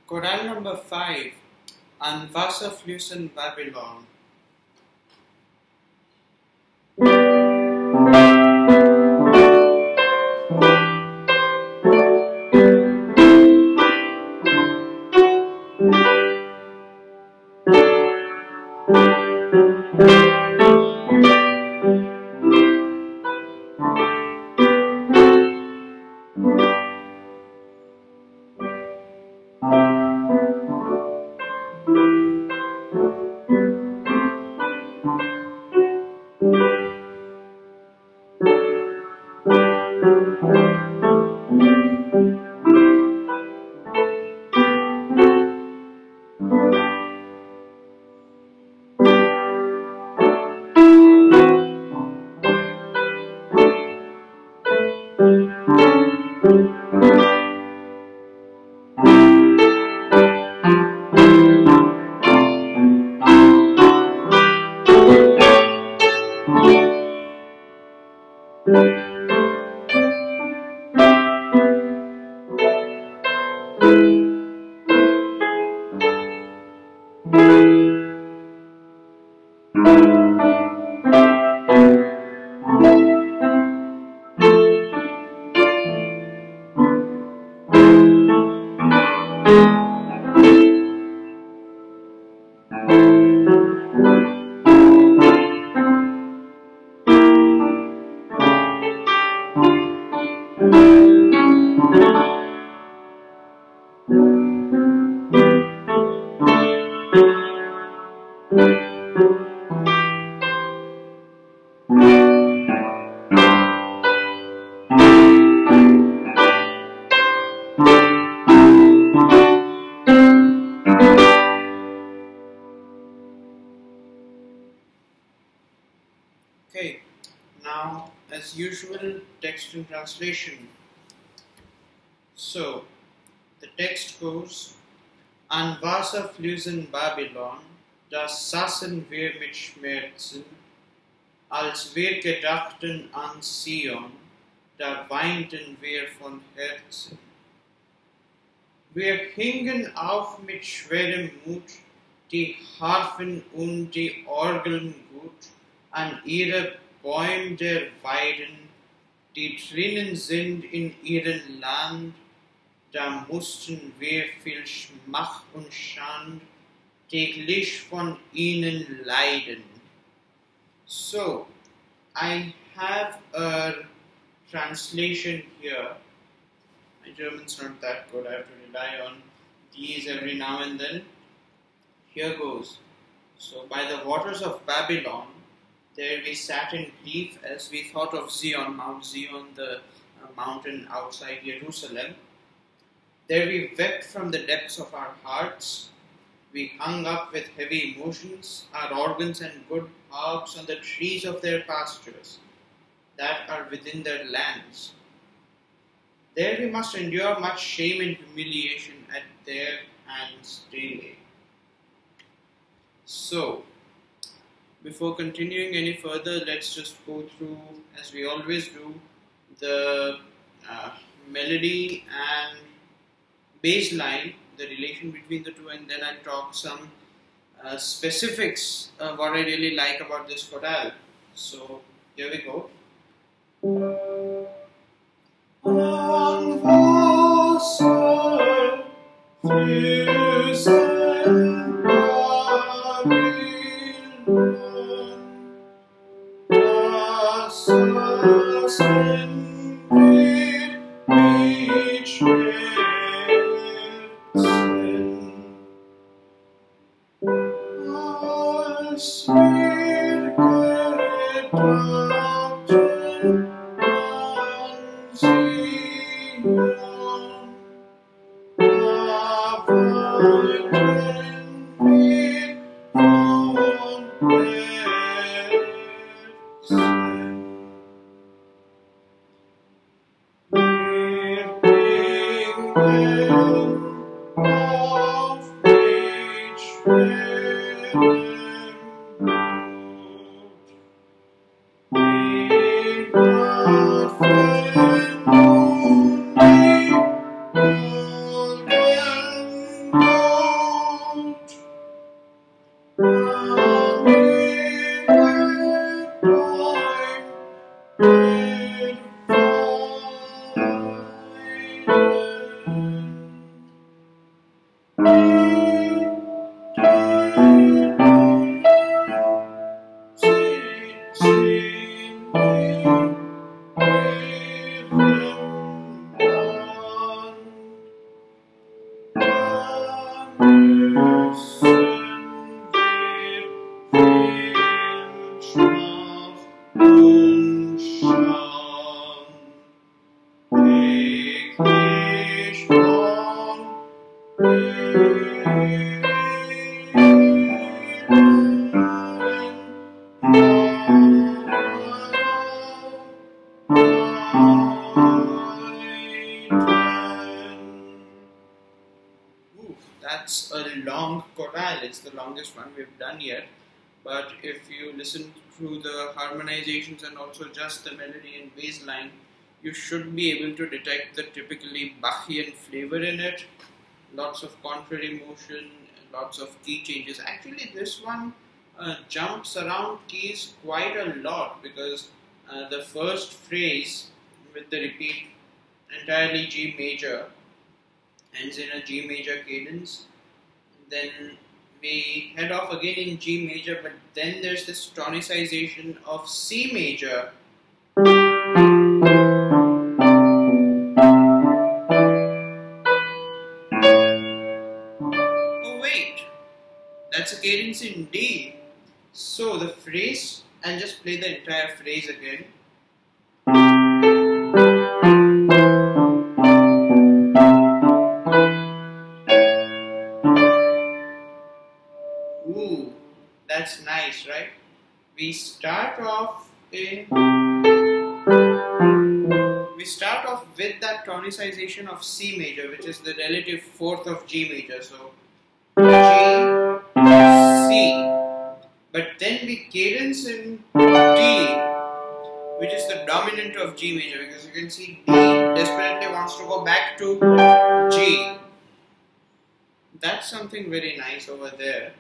Chorale number 5 on Wasserflüssen, Babylon. Okay, now as usual, text and translation. So, the text goes: An Wasserflüssen Babylon, das saßen wir mit Schmerzen, als wir gedachten an Zion, da weinten wir von Herzen. Wir hingen auf mit schwerem Mut, die Harfen und die Orgeln gut, an ihre Bäume der Weiden, die drinnen sind in ihrem Land, da mussten wir viel Schmach und Schand täglich von ihnen leiden. So, I have a translation here. My German's not that good, I have to rely on these every now and then. Here goes. So, by the waters of Babylon, there we sat in grief as we thought of Zion, Mount Zion, the mountain outside Jerusalem. There we wept from the depths of our hearts. We hung up with heavy emotions, our organs and good harps on the trees of their pastures that are within their lands. There we must endure much shame and humiliation at their hands daily. So, before continuing any further, let's just go through, as we always do, the melody and bass line, the relation between the two, and then I'll talk some specifics what I really like about this chorale. So, here we go. An Wasserflüssen Babylon, das saßen wir mit Schmerzen, als wir gedachten an Zion, da weinten wir von Herzen. Wir gingen auf mit schwerem Mut, die Harfen und die Orgeln That's a long chorale. It's the longest one we've done yet. But if you listen through the harmonizations and also just the melody and bass line, you should be able to detect the typically Bachian flavor in it. Lots of contrary motion, lots of key changes. Actually, this one jumps around keys quite a lot, because the first phrase with the repeat entirely G major ends in a G major cadence. Then we head off again in G major, but then there's this tonicization of C major. Oh wait, that's a cadence in D. So the phrase, I'll just play the entire phrase again. Ooh, that's nice, right? We start off with that tonicization of C major, which is the relative fourth of G major. So G, C. But then we cadence in D, which is the dominant of G major, because you can see D desperately wants to go back to G. That's something very nice over there.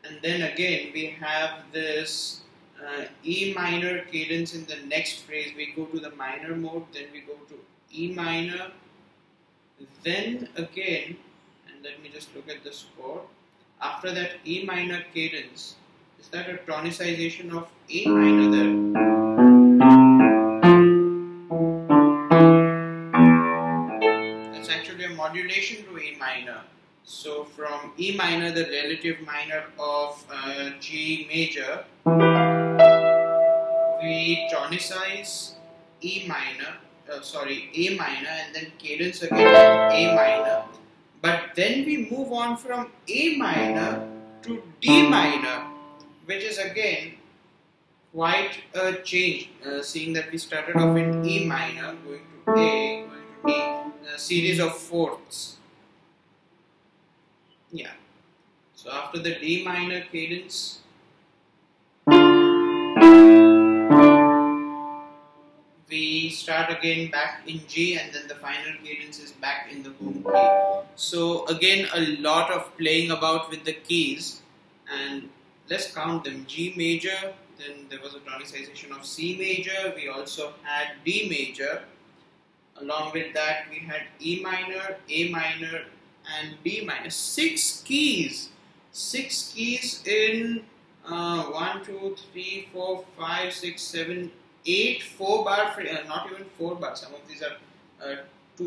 And then again we have this E minor cadence in the next phrase. We go to the minor mode, then we go to E minor, then again, and let me just look at the score. After that E minor cadence, is that a tonicization of A minor there? That's actually a modulation to A minor. So from E minor, the relative minor of G major, we tonicize A minor, and then cadence again A minor. But then we move on from A minor to D minor, which is again quite a change, seeing that we started off in E minor, going to A, going to D, a series of fourths. Yeah. So after the D minor cadence, we start again back in G, and then the final cadence is back in the home key. So again, a lot of playing about with the keys, and let's count them. G major, then there was a tonicization of C major, we also had D major. Along with that we had E minor, A minor and D minor. 6 keys. 6 keys in 1, 2, 3, 4, 5, 6, 7, 8 4-bar phrases, not even 4-bar, some of these are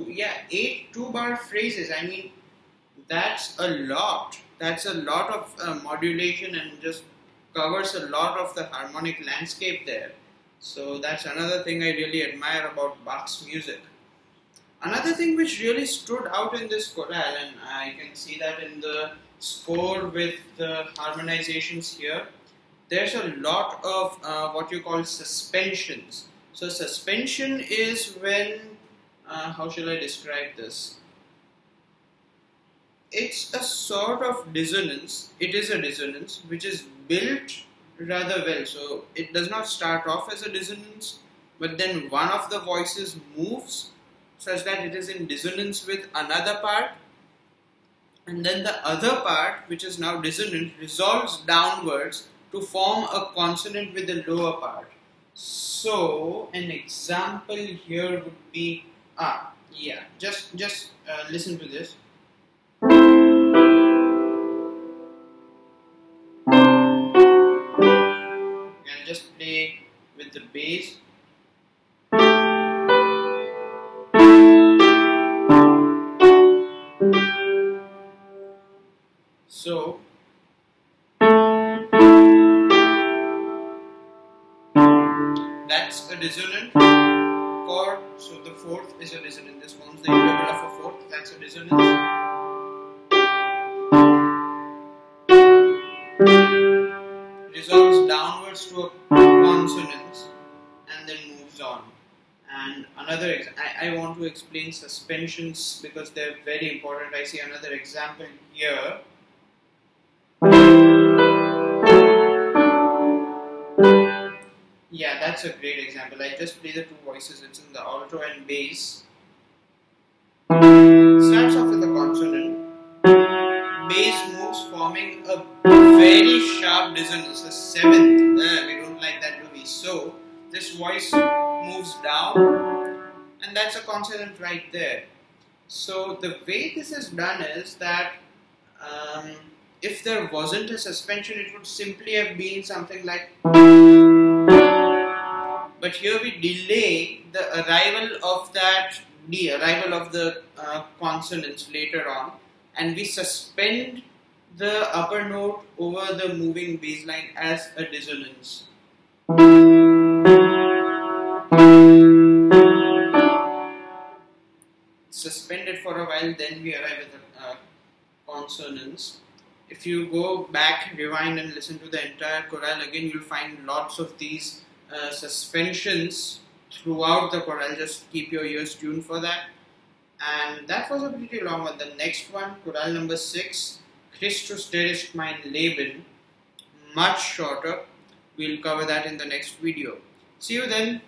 8 2-bar phrases. I mean, that's a lot. That's a lot of modulation, and just covers a lot of the harmonic landscape there. So that's another thing I really admire about Bach's music. Another thing which really stood out in this chorale, and I can see that in the score with the harmonizations here, there's a lot of what you call suspensions. So suspension is when, how shall I describe this? It's a sort of dissonance. It is a dissonance which is built rather well. So it does not start off as a dissonance, but then one of the voices moves such that it is in dissonance with another part, and then the other part, which is now dissonant, resolves downwards to form a consonant with the lower part. So an example here would be, just listen to this. I'll just play with the bass. So that's a dissonant chord. So the fourth is a dissonant. This forms the interval of a fourth. That's a dissonance. Resolves downwards to a consonance and then moves on. And another, I want to explain suspensions because they're very important. I see another example here. Yeah, that's a great example. I just play the two voices. It's in the alto and bass. Starts off with a consonant. Bass moves, forming a very sharp dissonance, a seventh. We don't like that, do we? So this voice moves down, and that's a consonant right there. So the way this is done is that if there wasn't a suspension, it would simply have been something like. But here we delay the arrival of the arrival of the consonants later on, and we suspend the upper note over the moving bass line as a dissonance. Suspend it for a while, then we arrive at the consonants. If you go back, rewind and listen to the entire chorale again, you'll find lots of these suspensions throughout the chorale. Just keep your ears tuned for that. And that was a pretty long one. The next one, chorale number 6, Christus der ist mein Leben, much shorter. We'll cover that in the next video. See you then.